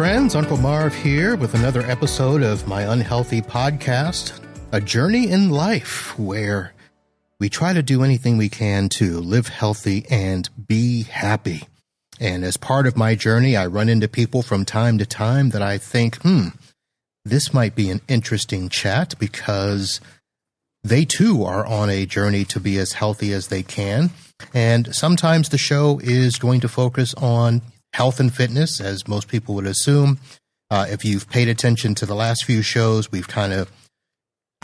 friends. Uncle Marv here with another episode of my unhealthy podcast, A Journey in Life, where we try to do anything we can to live healthy and be happy. And as part of my journey, I run into people from time to time that I think, this might be an interesting chat because they too are on a journey to be as healthy as they can. And sometimes the show is going to focus on health and fitness, as most people would assume. If you've paid attention to the last few shows, we've kind of,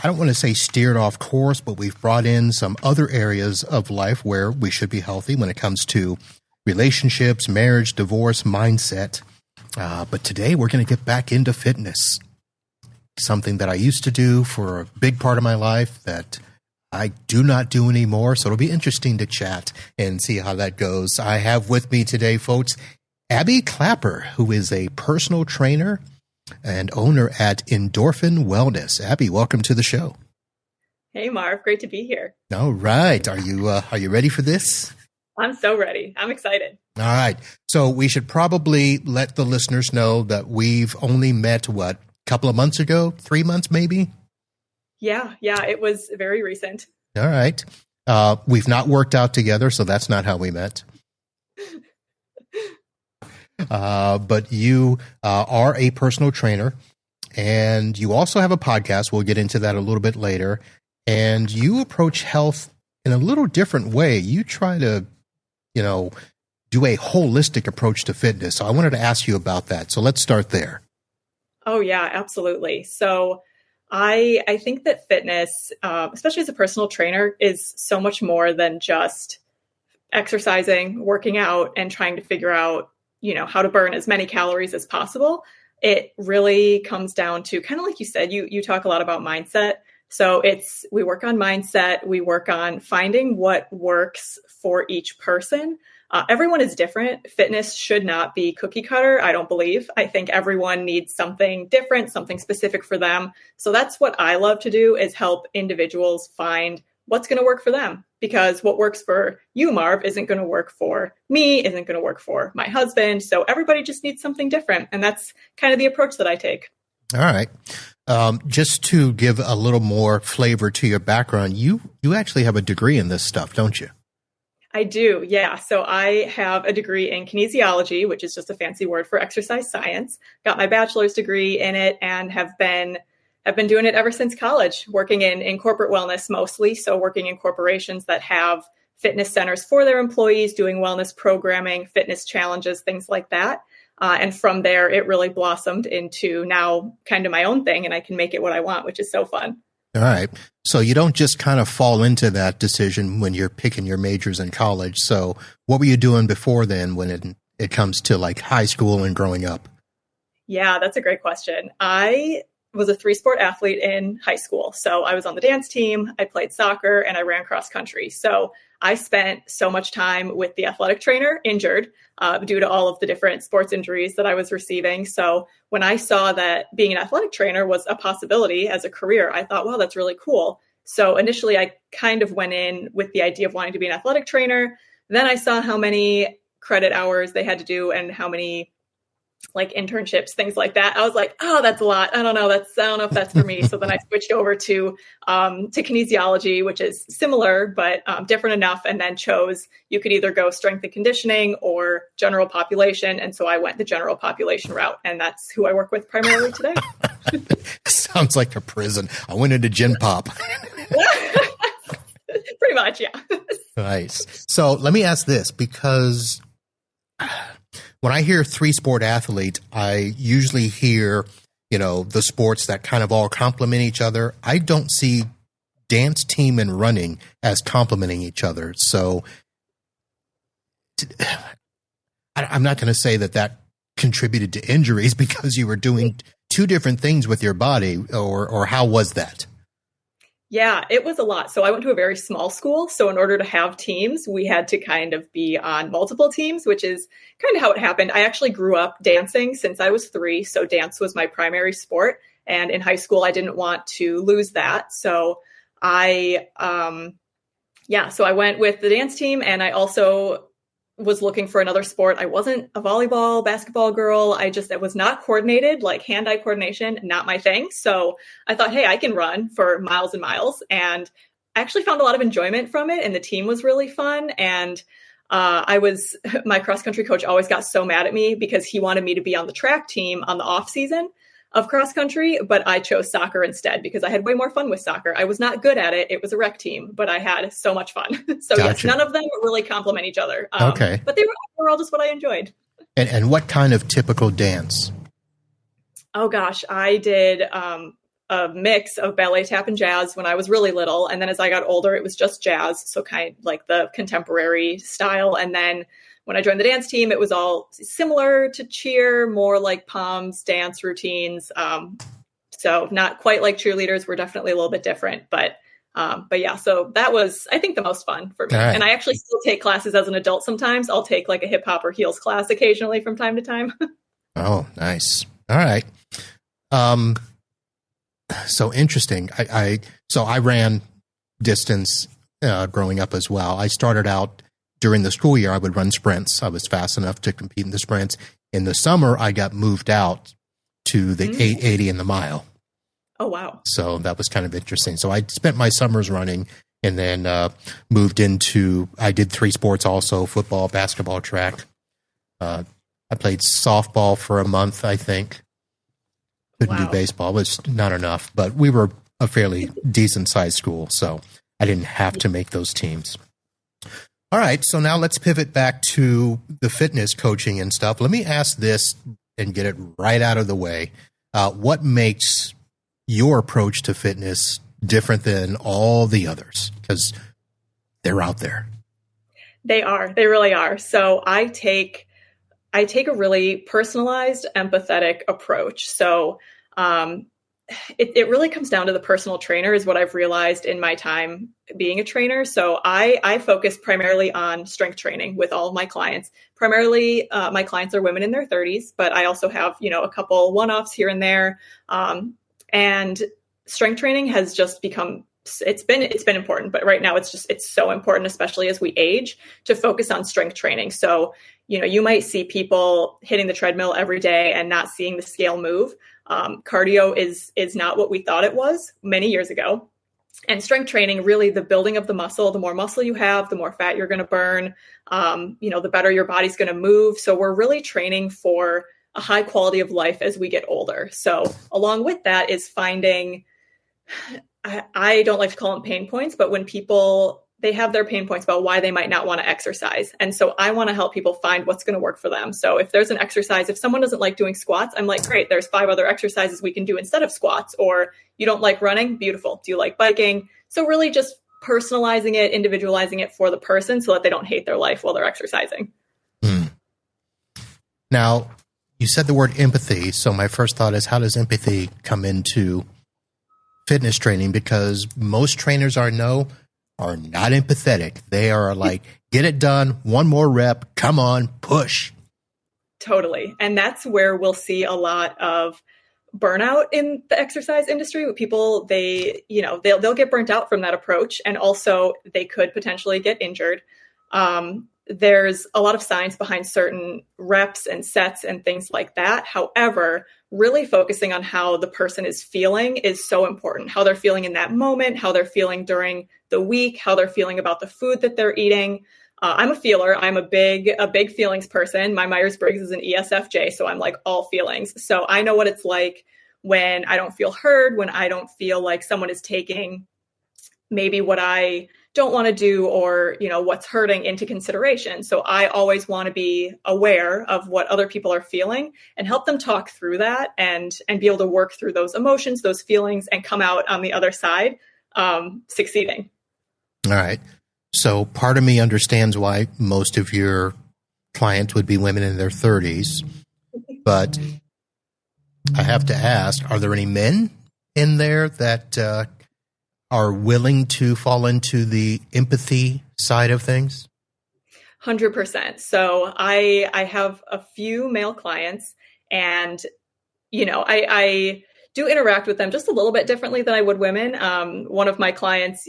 I don't want to say steered off course, but we've brought in some other areas of life where we should be healthy when it comes to relationships, marriage, divorce, mindset. But today we're going to get back into fitness, something that I used to do for a big part of my life that I do not do anymore. So it'll be interesting to chat and see how that goes. I have with me today, folks, Abby Clapper, who is a personal trainer and owner at Endorphin Wellness. Abby, welcome to the show. Hey, Marv. Great to be here. All right. Are you ready for this? I'm so ready. I'm excited. All right. So we should probably let the listeners know that we've only met, a couple of months ago, 3 months maybe? Yeah. It was very recent. All right. We've not worked out together, so that's not how we met. But you are a personal trainer, and you also have a podcast. We'll get into that a little bit later. And you approach health in a little different way. You try to, do a holistic approach to fitness. So I wanted to ask you about that. So let's start there. Oh, yeah, absolutely. So I think that fitness, especially as a personal trainer, is so much more than just exercising, working out, and trying to figure out how to burn as many calories as possible. It really comes down to, kind of like you said, you talk a lot about mindset. So we work on mindset. We work on finding what works for each person. Everyone is different. Fitness should not be cookie cutter, I don't believe. I think everyone needs something different, something specific for them. So that's what I love to do, is help individuals find what's going to work for them. Because what works for you, Marv, isn't going to work for me, isn't going to work for my husband. So everybody just needs something different. And that's kind of the approach that I take. All right. Just to give a little more flavor to your background, you actually have a degree in this stuff, don't you? I do. Yeah. So I have a degree in kinesiology, which is just a fancy word for exercise science. Got my bachelor's degree in it and have been doing it ever since college, working in corporate wellness mostly. So working in corporations that have fitness centers for their employees, doing wellness programming, fitness challenges, things like that. And from there, it really blossomed into now kind of my own thing, and I can make it what I want, which is so fun. All right. So you don't just kind of fall into that decision when you're picking your majors in college. So what were you doing before then when it comes to like high school and growing up? Yeah, that's a great question. I was a 3-sport athlete in high school. So I was on the dance team, I played soccer, and I ran cross country. So I spent so much time with the athletic trainer, injured due to all of the different sports injuries that I was receiving. So when I saw that being an athletic trainer was a possibility as a career, I thought, wow, that's really cool. So initially, I kind of went in with the idea of wanting to be an athletic trainer. Then I saw how many credit hours they had to do and how many like internships, things like that. I was like, oh, that's a lot. I don't know if that's for me. So then I switched over to kinesiology, which is similar, but different enough. And then chose you could either go strength and conditioning or general population. And so I went the general population route. And that's who I work with primarily today. Sounds like a prison. I went into Gen Pop. Pretty much, yeah. Nice. So let me ask this, because when I hear 3-sport athlete, I usually hear, the sports that kind of all complement each other. I don't see dance team and running as complementing each other. So I'm not going to say that contributed to injuries because you were doing two different things with your body, or how was that? Yeah, it was a lot. So I went to a very small school. So in order to have teams, we had to kind of be on multiple teams, which is kind of how it happened. I actually grew up dancing since I was 3. So dance was my primary sport. And in high school, I didn't want to lose that. So I went with the dance team, and I also was looking for another sport. I wasn't a volleyball, basketball girl. It was not coordinated, like hand-eye coordination, not my thing. So I thought, hey, I can run for miles and miles. And I actually found a lot of enjoyment from it. And the team was really fun. And my cross country coach always got so mad at me because he wanted me to be on the track team on the off season of cross country, but I chose soccer instead because I had way more fun with soccer. I was not good at it. It was a rec team, but I had so much fun. So Gotcha. yes, none of them really complement each other. Okay. But they were all just what I enjoyed. And what kind of typical dance? Oh gosh, I did a mix of ballet, tap, and jazz when I was really little. And then as I got older, it was just jazz. So kind of like the contemporary style. And then when I joined the dance team, it was all similar to cheer, more like POMs, dance routines. So not quite like cheerleaders. We're definitely a little bit different, but yeah, so that was, I think, the most fun for me. Right. And I actually still take classes as an adult sometimes. I'll take like a hip hop or heels class occasionally from time to time. Oh, nice. All right. So interesting. I ran distance growing up as well. I started out during the school year. I would run sprints. I was fast enough to compete in the sprints. In the summer, I got moved out to the 880 and the mile. Oh, wow. So that was kind of interesting. So I spent my summers running and then moved into, I did 3 sports also, football, basketball, track. I played softball for a month, I think. Couldn't do baseball. It was not enough, but we were a fairly decent sized school, so I didn't have to make those teams. All right, so now let's pivot back to the fitness coaching and stuff. Let me ask this and get it right out of the way. What makes your approach to fitness different than all the others? Because they're out there. They are. They really are. So I take a really personalized, empathetic approach. So it really comes down to the personal trainer is what I've realized in my time being a trainer. So I focus primarily on strength training with all of my clients. Primarily, my clients are women in their 30s, but I also have, a couple one-offs here and there. And strength training has just become, it's been important, but right now it's so important, especially as we age, to focus on strength training. So, you might see people hitting the treadmill every day and not seeing the scale move. Cardio is not what we thought it was many years ago. And strength training, really the building of the muscle, the more muscle you have, the more fat you're going to burn, the better your body's going to move. So we're really training for a high quality of life as we get older. So along with that is finding, I don't like to call them pain points, but when people, they have their pain points about why they might not want to exercise. And so I want to help people find what's going to work for them. So if there's an exercise, if someone doesn't like doing squats, I'm like, great, there's 5 other exercises we can do instead of squats. Or you don't like running? Beautiful. Do you like biking? So really just personalizing it, individualizing it for the person so that they don't hate their life while they're exercising. Now, you said the word empathy. So my first thought is, how does empathy come into fitness training? Because most trainers are not empathetic. They are like, get it done, one more rep, come on, push. Totally. And that's where we'll see a lot of burnout in the exercise industry. People, they'll get burnt out from that approach. And also they could potentially get injured. There's a lot of science behind certain reps and sets and things like that. However, really focusing on how the person is feeling is so important. How they're feeling in that moment, how they're feeling during the week, how they're feeling about the food that they're eating. I'm a feeler. I'm a big feelings person. My Myers-Briggs is an ESFJ, so I'm like all feelings. So I know what it's like when I don't feel heard, when I don't feel like someone is taking maybe what I don't want to do or, what's hurting into consideration. So I always want to be aware of what other people are feeling and help them talk through that and be able to work through those emotions, those feelings, and come out on the other side succeeding. All right. So part of me understands why most of your clients would be women in their 30s, but I have to ask, are there any men in there that are willing to fall into the empathy side of things? 100%. So I have a few male clients and, I do interact with them just a little bit differently than I would women. One of my clients,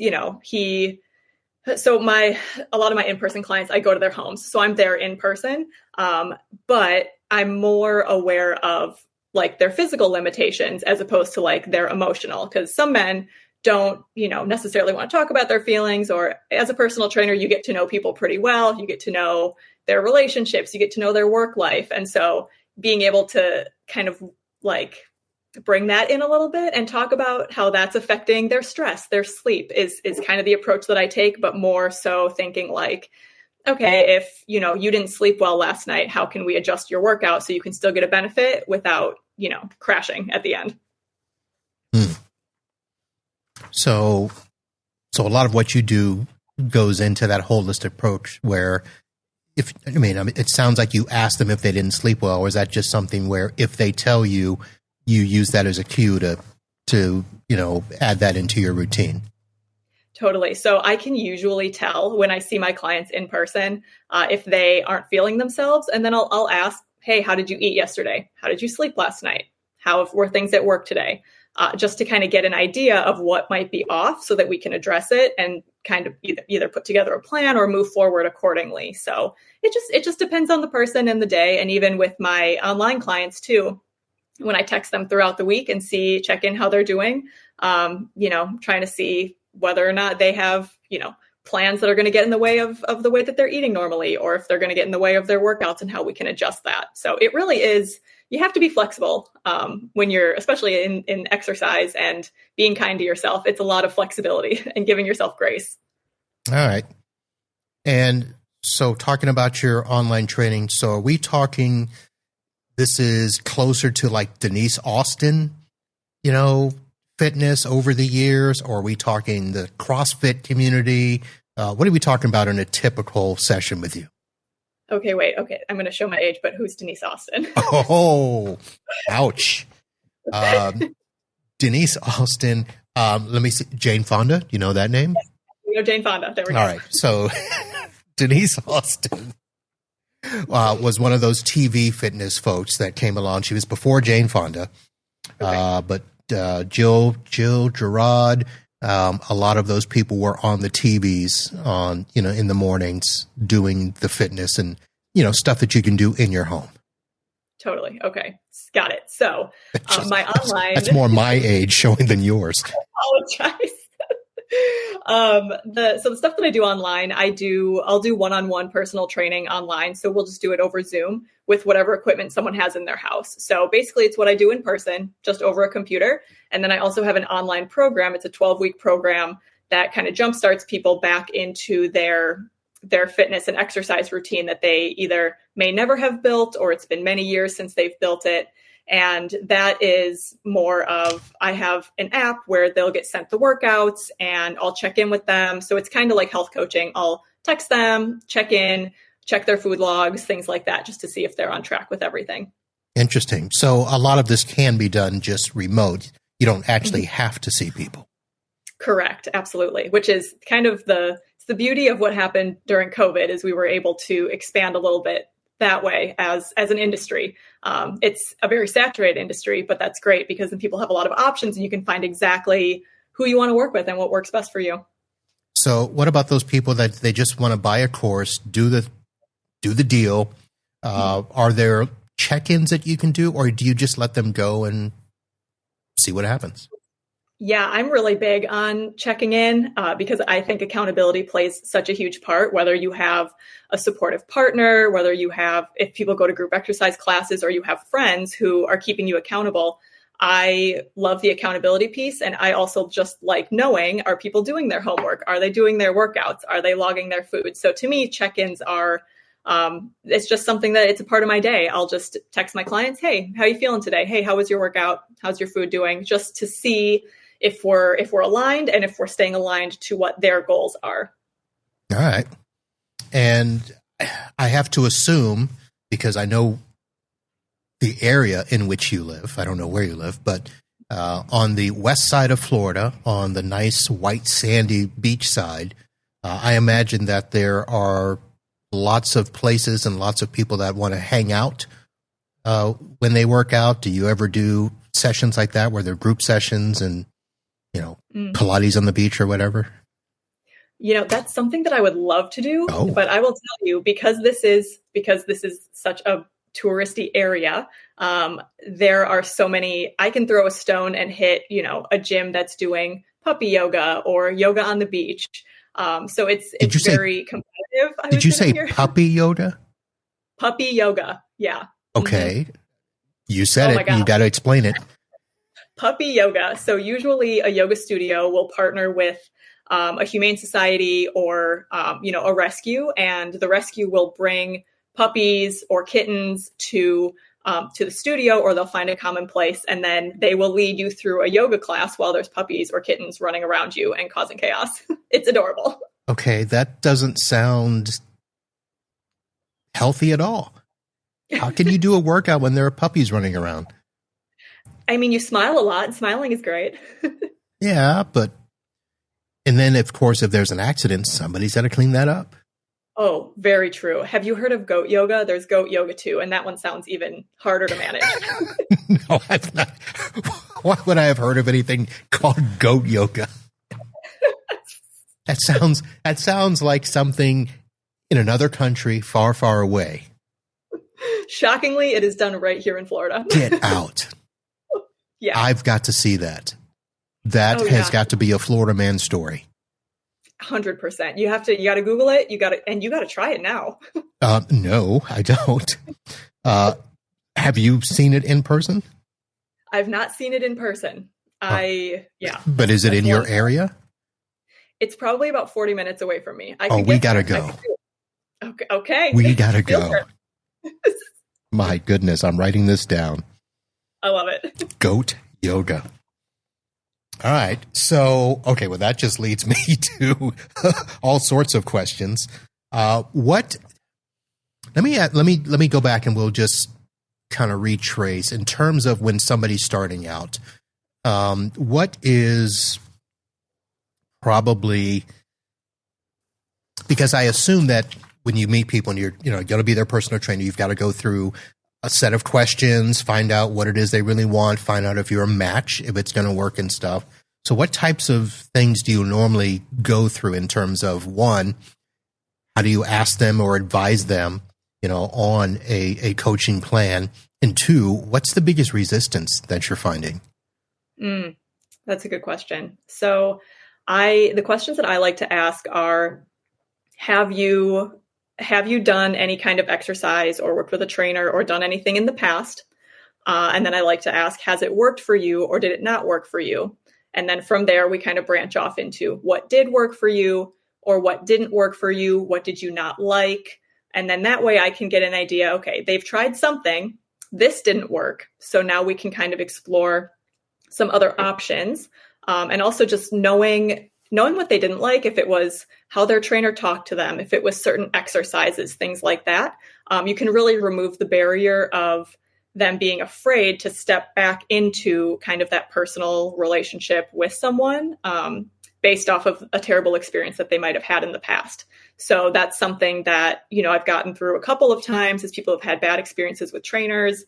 So a lot of my in-person clients, I go to their homes, so I'm there in person. But I'm more aware of like their physical limitations as opposed to like their emotional, because some men don't, necessarily want to talk about their feelings, or as a personal trainer, you get to know people pretty well. You get to know their relationships, you get to know their work life. And so being able to kind of like bring that in a little bit and talk about how that's affecting their stress, their sleep is kind of the approach that I take, but more so thinking like, okay, if you didn't sleep well last night, how can we adjust your workout so you can still get a benefit without, crashing at the end? So a lot of what you do goes into that holistic approach where it sounds like you ask them if they didn't sleep well, or is that just something where if they tell you, you use that as a cue to add that into your routine? Totally. So I can usually tell when I see my clients in person if they aren't feeling themselves. And then I'll ask, hey, how did you eat yesterday? How did you sleep last night? How were things at work today? Just to kind of get an idea of what might be off so that we can address it and kind of either put together a plan or move forward accordingly. So it just depends on the person and the day. And even with my online clients too, when I text them throughout the week and check in how they're doing, trying to see whether or not they have, plans that are going to get in the way of the way that they're eating normally, or if they're going to get in the way of their workouts and how we can adjust that. So it really is, you have to be flexible when you're, especially in exercise and being kind to yourself. It's a lot of flexibility and giving yourself grace. All right. And so talking about your online training, so are we talking, this is closer to like Denise Austin, fitness over the years, or are we talking the CrossFit community? What are we talking about in a typical session with you? Okay, wait. Okay, I'm going to show my age, but who's Denise Austin? Oh, ouch. Denise Austin. Let me see. Jane Fonda. You know that name? Yes, we know Jane Fonda. There we go. All right. So Denise Austin was one of those TV fitness folks that came along. She was before Jane Fonda. Okay. But Jill Gerard, a lot of those people were on the TVs in the mornings doing the fitness and, stuff that you can do in your home. Totally. Okay. Got it. So my online. That's more my age showing than yours. I apologize. So the stuff that I do online, I'll do one-on-one personal training online. So we'll just do it over Zoom with whatever equipment someone has in their house. So basically it's what I do in person, just over a computer. And then I also have an online program. It's a 12-week program that kind of jumpstarts people back into their fitness and exercise routine that they either may never have built, or it's been many years since they've built it. And that is more of, I have an app where they'll get sent the workouts and I'll check in with them. So it's kind of like health coaching. I'll text them, check in, check their food logs, things like that, just to see if they're on track with everything. Interesting. So a lot of this can be done just remote. You don't actually have to see people. Correct. Absolutely. Which is kind of the beauty of what happened during COVID, is we were able to expand a little bit that way as an industry. It's a very saturated industry, but that's great because then people have a lot of options and you can find exactly who you want to work with and what works best for you. So what about those people that they just want to buy a course, do the deal? Are there check-ins that you can do, or do you just let them go and see what happens? Yeah, I'm really big on checking in because I think accountability plays such a huge part, whether you have a supportive partner, if people go to group exercise classes, or you have friends who are keeping you accountable. I love the accountability piece. And I also just like knowing, are people doing their homework? Are they doing their workouts? Are they logging their food? So to me, check-ins are, it's just something that it's a part of my day. I'll just text my clients, hey, how are you feeling today? Hey, how was your workout? How's your food doing? Just to see if we're aligned and if we're staying aligned to what their goals are. All right. And I have to assume, because I know the area in which you live, I don't know where you live, but on the west side of Florida, on the nice white sandy beach side, I imagine that there are lots of places and lots of people that want to hang out when they work out. Do you ever do sessions like that where they're group sessions and Pilates on the beach or whatever? That's something that I would love to do, Oh, but I will tell you, because this is such a touristy area, there are so many. I can throw a stone and hit, a gym that's doing puppy yoga or yoga on the beach. So it's very competitive, I did would you say say here. puppy yoga? Puppy yoga, yeah. Okay. You said Oh it. my You gosh. got to explain it. Puppy yoga. So usually a yoga studio will partner with a humane society or a rescue, and the rescue will bring puppies or kittens to the studio, or they'll find a common place, and then they will lead you through a yoga class while there's puppies or kittens running around you and causing chaos. It's adorable. Okay, that doesn't sound healthy at all. How can you do a workout when there are puppies running around? I mean, you smile a lot, and smiling is great. Yeah, and then of course, if there's an accident, somebody's got to clean that up. Oh, very true. Have you heard of goat yoga? There's goat yoga too, and that one sounds even harder to manage. No, I've not. Why would I have heard of anything called goat yoga? That sounds like something in another country far, far away. Shockingly, it is done right here in Florida. Get out. Yeah. I've got to see that. That has got to be a Florida man story. 100%. You got to Google it. You got to try it now. No, I don't. Have you seen it in person? I've not seen it in person. But is it in your area? It's probably about 40 minutes away from me. We got to go. Okay. We got to go. My goodness, I'm writing this down. I love it. Goat yoga. All right. So, okay, well, that just leads me to all sorts of questions. Let me go back and we'll just kind of retrace in terms of when somebody's starting out. What is probably, because I assume that when you meet people and you're going to be their personal trainer, you've got to go through a set of questions, find out what it is they really want, find out if you're a match, if it's going to work and stuff. So what types of things do you normally go through in terms of, one, how do you ask them or advise them, on a coaching plan? And two, what's the biggest resistance that you're finding? That's a good question. So the questions that I like to ask are, have you done any kind of exercise or worked with a trainer or done anything in the past? And then I like to ask, has it worked for you or did it not work for you? And then from there, we kind of branch off into what did work for you or what didn't work for you. What did you not like? And then that way I can get an idea, okay, they've tried something, this didn't work. So now we can kind of explore some other options. And also just knowing what they didn't like, if it was how their trainer talked to them, if it was certain exercises, things like that, you can really remove the barrier of them being afraid to step back into kind of that personal relationship with someone based off of a terrible experience that they might have had in the past. So that's something that, I've gotten through a couple of times as people have had bad experiences with trainers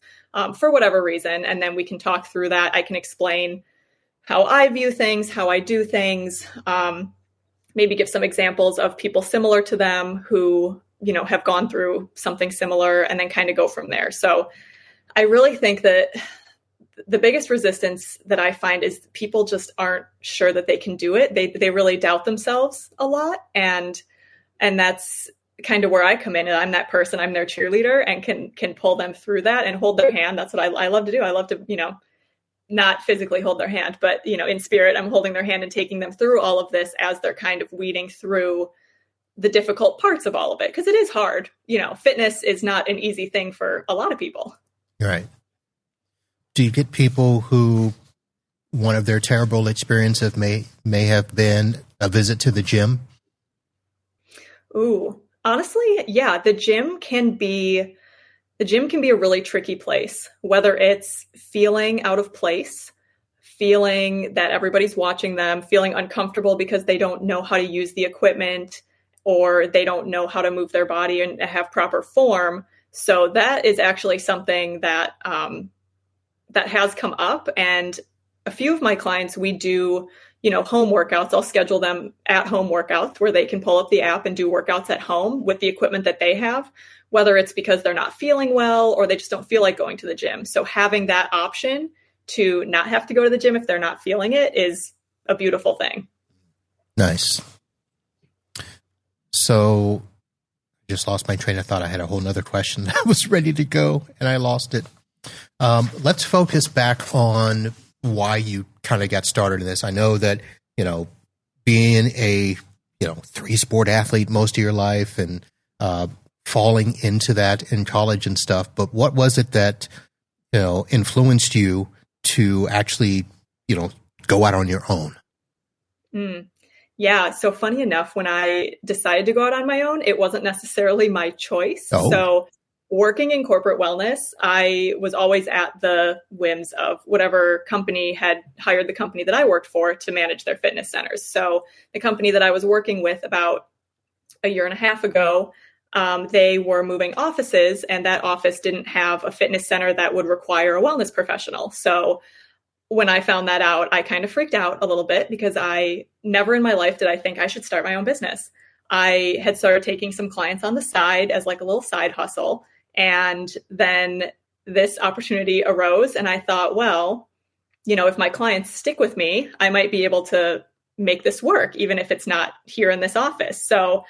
for whatever reason. And then we can talk through that. I can explain how I view things, how I do things, maybe give some examples of people similar to them who, have gone through something similar, and then kind of go from there. So I really think that the biggest resistance that I find is people just aren't sure that they can do it. They really doubt themselves a lot. And that's kind of where I come in. And I'm that person, I'm their cheerleader, and can pull them through that and hold their hand. That's what I love to do. I love to, not physically hold their hand, but, in spirit, I'm holding their hand and taking them through all of this as they're kind of weeding through the difficult parts of all of it. Because it is hard. Fitness is not an easy thing for a lot of people. Right. Do you get people who one of their terrible experiences may have been a visit to the gym? Ooh, honestly, yeah, the gym can be a really tricky place, whether it's feeling out of place, feeling that everybody's watching them, feeling uncomfortable because they don't know how to use the equipment or they don't know how to move their body and have proper form. So that is actually something that that has come up. And a few of my clients, we do home workouts. I'll schedule them at home workouts where they can pull up the app and do workouts at home with the equipment that they have, whether it's because they're not feeling well or they just don't feel like going to the gym. So having that option to not have to go to the gym if they're not feeling it is a beautiful thing. Nice. So just lost my train of thought. I had a whole nother question that was ready to go and I lost it. Let's focus back on why you kind of got started in this. I know that, being a, 3-sport athlete most of your life and falling into that in college and stuff, but what was it that, influenced you to actually, go out on your own? Yeah. So funny enough, when I decided to go out on my own, it wasn't necessarily my choice. Oh. So working in corporate wellness, I was always at the whims of whatever company had hired the company that I worked for to manage their fitness centers. So the company that I was working with about a year and a half ago, they were moving offices, and that office didn't have a fitness center that would require a wellness professional. So when I found that out, I kind of freaked out a little bit because I never in my life did I think I should start my own business. I had started taking some clients on the side as like a little side hustle. And then this opportunity arose and I thought, well, if my clients stick with me, I might be able to make this work, even if it's not here in this office. So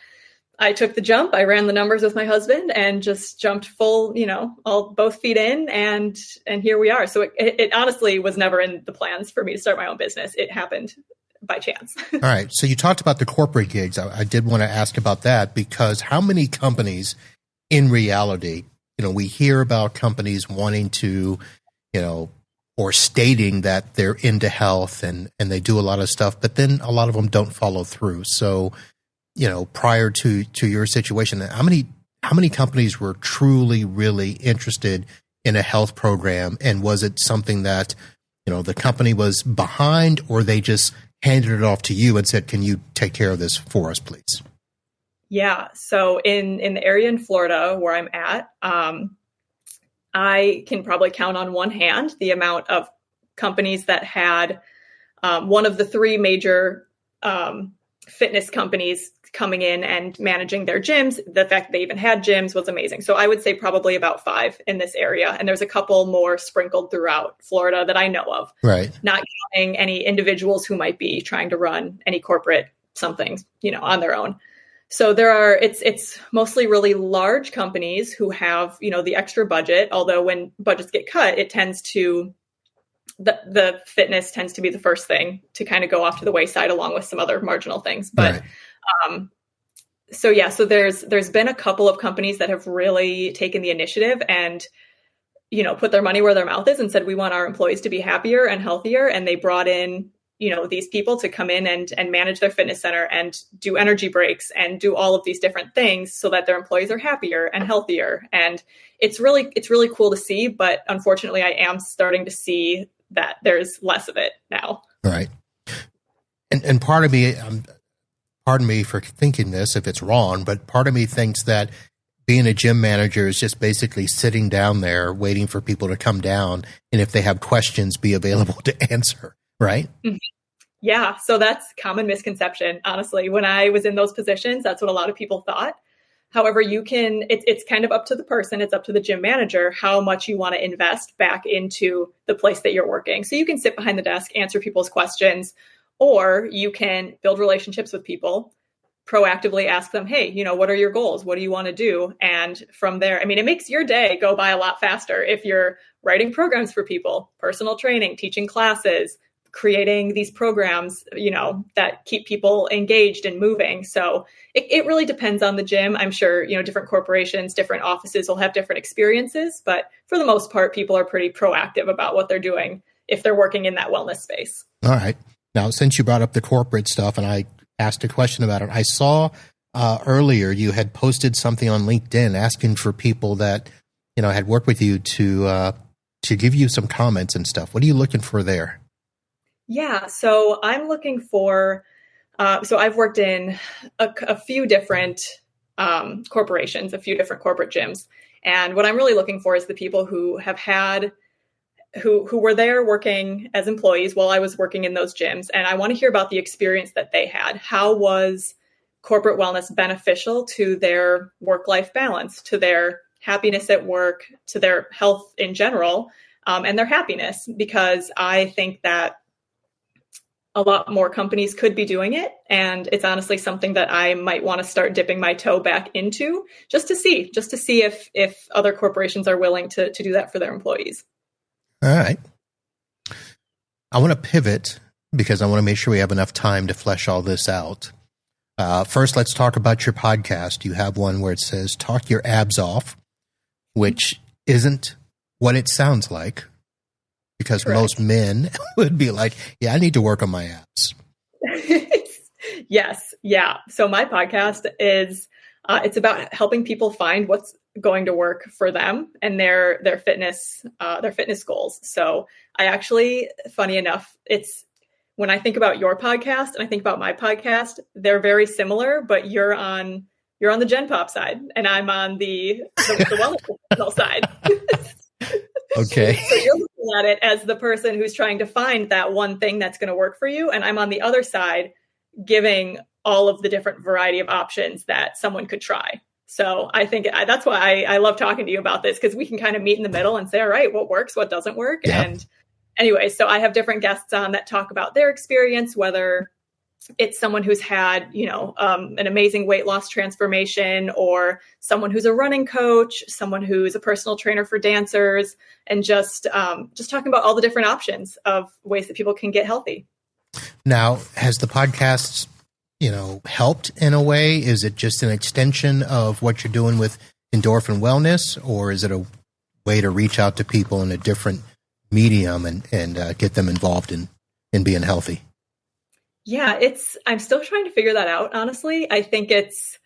I took the jump. I ran the numbers with my husband and just jumped full, both feet in, and here we are. So it honestly was never in the plans for me to start my own business. It happened by chance. All right. So you talked about the corporate gigs. I did want to ask about that because how many companies in reality, we hear about companies wanting to, or stating that they're into health and they do a lot of stuff, but then a lot of them don't follow through. So, prior to your situation, how many companies were truly, really interested in a health program? And was it something that, the company was behind, or they just handed it off to you and said, can you take care of this for us, please? Yeah. So in the area in Florida where I'm at, I can probably count on one hand the amount of companies that had one of the 3 major fitness companies coming in and managing their gyms. The fact that they even had gyms was amazing. So I would say probably about 5 in this area. And there's a couple more sprinkled throughout Florida that I know of. Right. Not counting any individuals who might be trying to run any corporate something, on their own. So it's mostly really large companies who have, the extra budget. Although when budgets get cut, it tends to the fitness tends to be the first thing to kind of go off to the wayside along with some other marginal things. But right. So there's been a couple of companies that have really taken the initiative and, put their money where their mouth is and said, we want our employees to be happier and healthier. And they brought in, these people to come in and manage their fitness center and do energy breaks and do all of these different things so that their employees are happier and healthier. And it's really cool to see. But unfortunately, I am starting to see that there's less of it now. Right. And part of me, pardon me for thinking this if it's wrong, but part of me thinks that being a gym manager is just basically sitting down there waiting for people to come down. And if they have questions, be available to answer. Right? Mm-hmm. Yeah. So that's common misconception. Honestly, when I was in those positions, that's what a lot of people thought. However, it's kind of up to the person. It's up to the gym manager how much you want to invest back into the place that you're working. So you can sit behind the desk, answer people's questions, or you can build relationships with people, proactively ask them, hey, what are your goals? What do you want to do? And from there, it makes your day go by a lot faster if you're writing programs for people, personal training, teaching classes, creating these programs, that keep people engaged and moving. So it really depends on the gym. I'm sure, different corporations, different offices will have different experiences, but for the most part, people are pretty proactive about what they're doing if they're working in that wellness space. All right. Now, since you brought up the corporate stuff and I asked a question about it, I saw earlier you had posted something on LinkedIn asking for people that, had worked with you to give you some comments and stuff. What are you looking for there? Yeah, so I'm looking for, so I've worked in a few different corporations, a few different corporate gyms. And what I'm really looking for is the people who have had who were there working as employees while I was working in those gyms. And I want to hear about the experience that they had. How was corporate wellness beneficial to their work-life balance, to their happiness at work, to their health in general, and their happiness? Because I think that a lot more companies could be doing it. And it's honestly something that I might want to start dipping my toe back into just to see if other corporations are willing to do that for their employees. All right. I want to pivot because I want to make sure we have enough time to flesh all this out. First, let's talk about your podcast. You have one where it says, "Talk Your Abs Off," which isn't what it sounds like, because Correct. Most men would be like, yeah, I need to work on my abs. Yes. Yeah. So my podcast is, it's about helping people find what's going to work for them and their fitness goals. So I actually, funny enough, it's when I think about your podcast and I think about my podcast, they're very similar, but you're on the Gen Pop side and I'm on the wellness side. Okay. So you're looking at it as the person who's trying to find that one thing that's going to work for you. And I'm on the other side, giving all of the different variety of options that someone could try. So I think that's why I love talking to you about this, because we can kind of meet in the middle and say, all right, what works, what doesn't work. Yeah. And anyway, so I have different guests on that talk about their experience, whether it's someone who's had, an amazing weight loss transformation, or someone who's a running coach, someone who's a personal trainer for dancers, and just talking about all the different options of ways that people can get healthy. Now, has the podcast, helped in a way? Is it just an extension of what you're doing with Endorphin Wellness, or is it a way to reach out to people in a different medium and get them involved in being healthy? Yeah, I'm still trying to figure that out, honestly. I think it's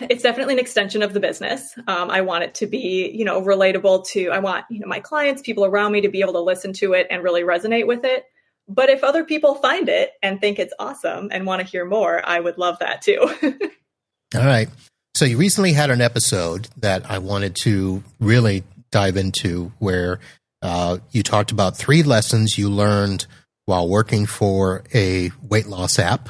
definitely an extension of the business. I want it to be, relatable to, I want, my clients, people around me to be able to listen to it and really resonate with it. But if other people find it and think it's awesome and want to hear more, I would love that too. All right. So you recently had an episode that I wanted to really dive into where you talked about 3 lessons you learned while working for a weight loss app.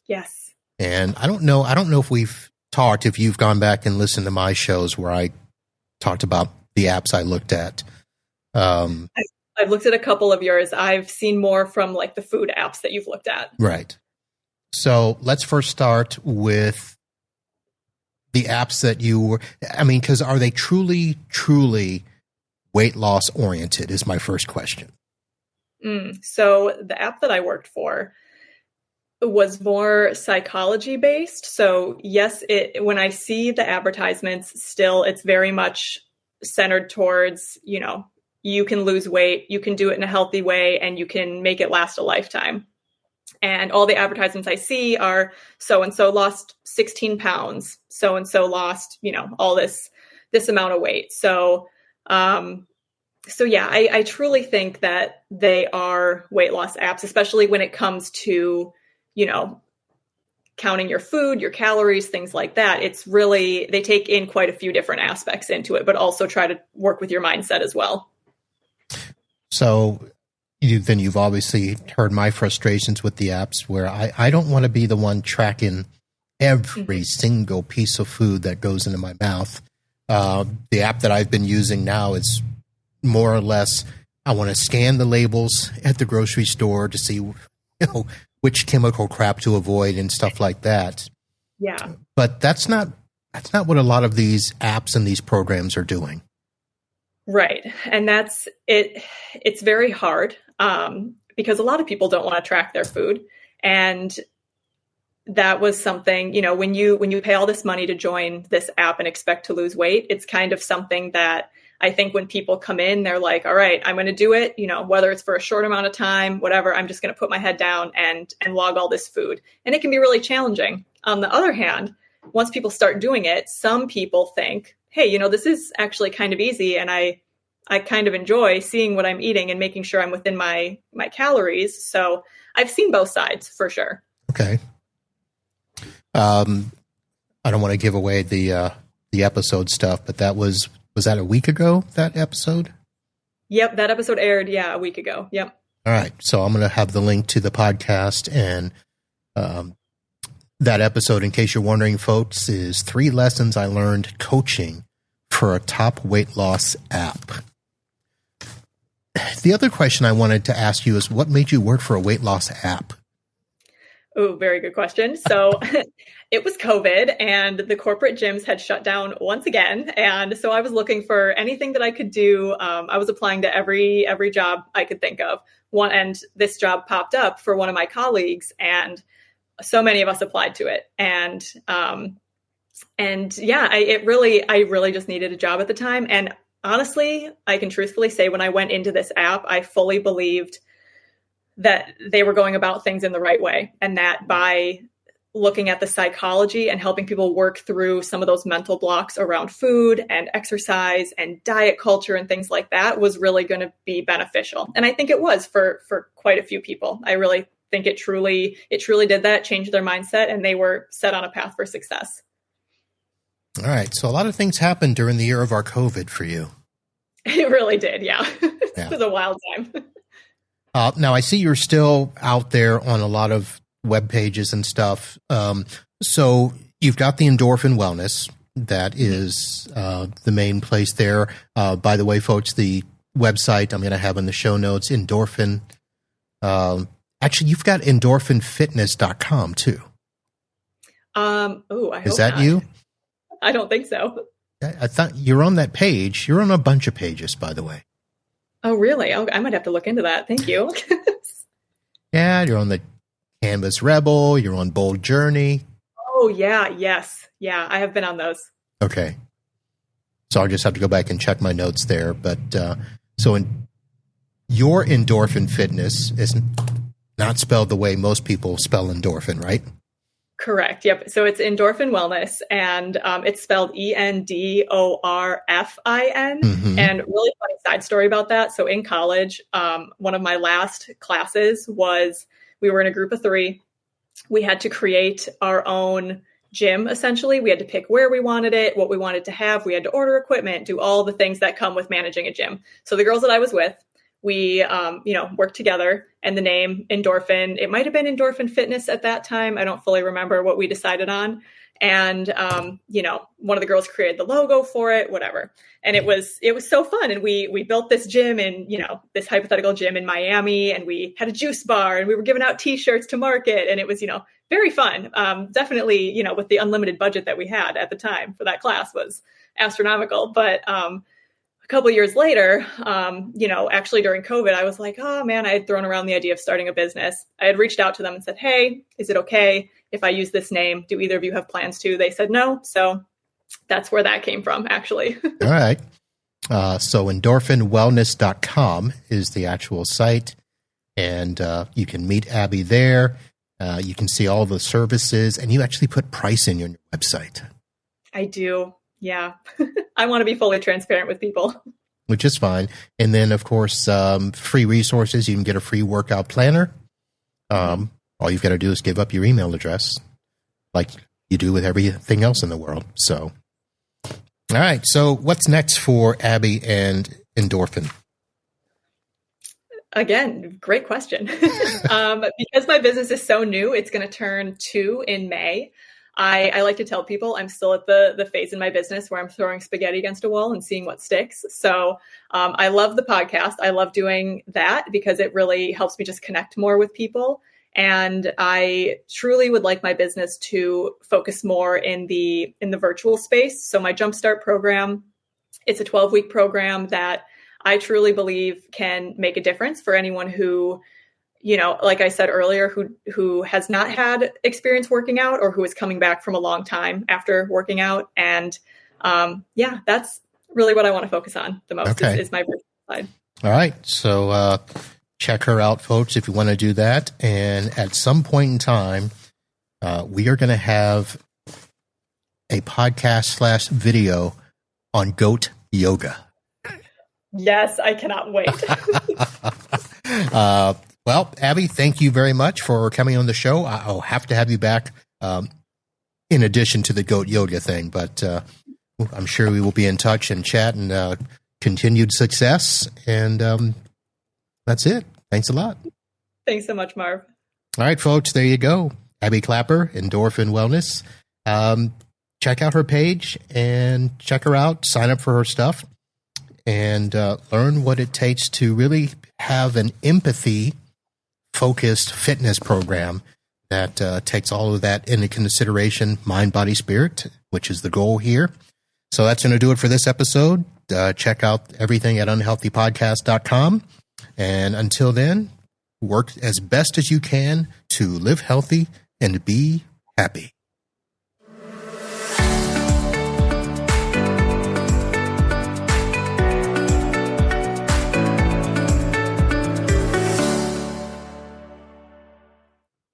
Yes. And I don't know if you've gone back and listened to my shows where I talked about the apps I looked at. I've looked at a couple of yours. I've seen more from like the food apps that you've looked at. Right. So let's first start with the apps that because are they truly weight loss oriented is my first question. So the app that I worked for was more psychology based. So yes, when I see the advertisements, still it's very much centered towards, you can lose weight, you can do it in a healthy way, and you can make it last a lifetime. And all the advertisements I see are so-and-so lost 16 pounds, so-and-so lost, all this amount of weight. So yeah, I truly think that they are weight loss apps, especially when it comes to, counting your food, your calories, things like that. It's really, they take in quite a few different aspects into it, but also try to work with your mindset as well. So you've obviously heard my frustrations with the apps where I don't want to be the one tracking every single piece of food that goes into my mouth. The app that I've been using now is more or less, I want to scan the labels at the grocery store to see, which chemical crap to avoid and stuff like that. Yeah. But that's not what a lot of these apps and these programs are doing. Right. And that's it. It's very hard because a lot of people don't want to track their food. And that was something, when you pay all this money to join this app and expect to lose weight, it's kind of something that I think when people come in, they're like, all right, I'm going to do it, whether it's for a short amount of time, whatever, I'm just going to put my head down and log all this food. And it can be really challenging. On the other hand, once people start doing it, some people think, hey, this is actually kind of easy. And I kind of enjoy seeing what I'm eating and making sure I'm within my calories. So I've seen both sides for sure. Okay. I don't want to give away the episode stuff, but that was that a week ago, that episode? Yep, that episode aired, a week ago. Yep. All right. So I'm going to have the link to the podcast, and that episode, in case you're wondering, folks, is 3 lessons I learned coaching for a top weight loss app. The other question I wanted to ask you is, what made you work for a weight loss app? Oh, very good question. So it was COVID and the corporate gyms had shut down once again. And so I was looking for anything that I could do. I was applying to every job I could think of. And this job popped up for one of my colleagues, and so many of us applied to it. And I really just needed a job at the time. And honestly, I can truthfully say when I went into this app, I fully believed that they were going about things in the right way, and that by looking at the psychology and helping people work through some of those mental blocks around food and exercise and diet culture and things like that was really going to be beneficial. And I think it was for quite a few people. I really think it truly did that, changed their mindset, and they were set on a path for success. All right. So a lot of things happened during the year of our COVID for you. It really did. Yeah. It was a wild time. Now, I see you're still out there on a lot of web pages and stuff. So you've got the Endorphin Wellness. That is the main place there. By the way, folks, the website I'm going to have in the show notes, Endorphin. Actually, you've got endorphinfitness.com too. I hope Is that not. you? I don't think so. I thought you're on that page. You're on a bunch of pages, by the way. Oh, really? I might have to look into that. Thank you. Yeah, you're on the Canvas Rebel. You're on Bold Journey. Oh, yeah. Yes. Yeah, I have been on those. Okay. So I'll just have to go back and check my notes there. But your Endorphin Fitness is not spelled the way most people spell endorphin, right? Correct. Yep. So it's Endorphin Wellness, and it's spelled ENDORFIN. Mm-hmm. And really funny side story about that. So in college, one of my last classes was, we were in a group of 3. We had to create our own gym. Essentially, we had to pick where we wanted it, what we wanted to have. We had to order equipment, do all the things that come with managing a gym. So the girls that I was with, we, worked together, and the name Endorphin, it might've been Endorphin Fitness at that time. I don't fully remember what we decided on. And, one of the girls created the logo for it, whatever. And it was so fun. And we built this gym in, this hypothetical gym in Miami, and we had a juice bar, and we were giving out t-shirts to market. And it was, very fun. Definitely, with the unlimited budget that we had at the time for that class was astronomical. But, a couple of years later, actually during COVID, I was like, oh man, I had thrown around the idea of starting a business. I had reached out to them and said, hey, is it okay if I use this name? Do either of you have plans to? They said no. So that's where that came from, actually. All right. So endorphinwellness.com is the actual site, and you can meet Abby there. You can see all the services, and you actually put pricing on your website. I do. Yeah. I want to be fully transparent with people. Which is fine. And then, of course, free resources. You can get a free workout planner. All you've got to do is give up your email address, like you do with everything else in the world. So, all right. So what's next for Abby and Endorphin? Again, great question. Because my business is so new, it's going to turn 2 in May. I like to tell people I'm still at the phase in my business where I'm throwing spaghetti against a wall and seeing what sticks. So I love the podcast. I love doing that because it really helps me just connect more with people. And I truly would like my business to focus more in the virtual space. So my Jumpstart program, it's a 12-week program that I truly believe can make a difference for anyone who, like I said earlier, who has not had experience working out or who is coming back from a long time after working out. And that's really what I want to focus on the most is my virtual side. All right. So check her out, folks, if you want to do that. And at some point in time, we are going to have a podcast / video on goat yoga. Yes, I cannot wait. Well, Abby, thank you very much for coming on the show. I'll have to have you back in addition to the goat yoga thing, but I'm sure we will be in touch and chat and continued success. And that's it. Thanks a lot. Thanks so much, Marv. All right, folks, there you go. Abby Clapper, Endorphin Wellness. Check out her page and check her out. Sign up for her stuff and learn what it takes to really have an empathy-focused fitness program that takes all of that into consideration, mind, body, spirit, which is the goal here. So that's going to do it for this episode. Check out everything at unhealthypodcast.com. And until then, work as best as you can to live healthy and be happy.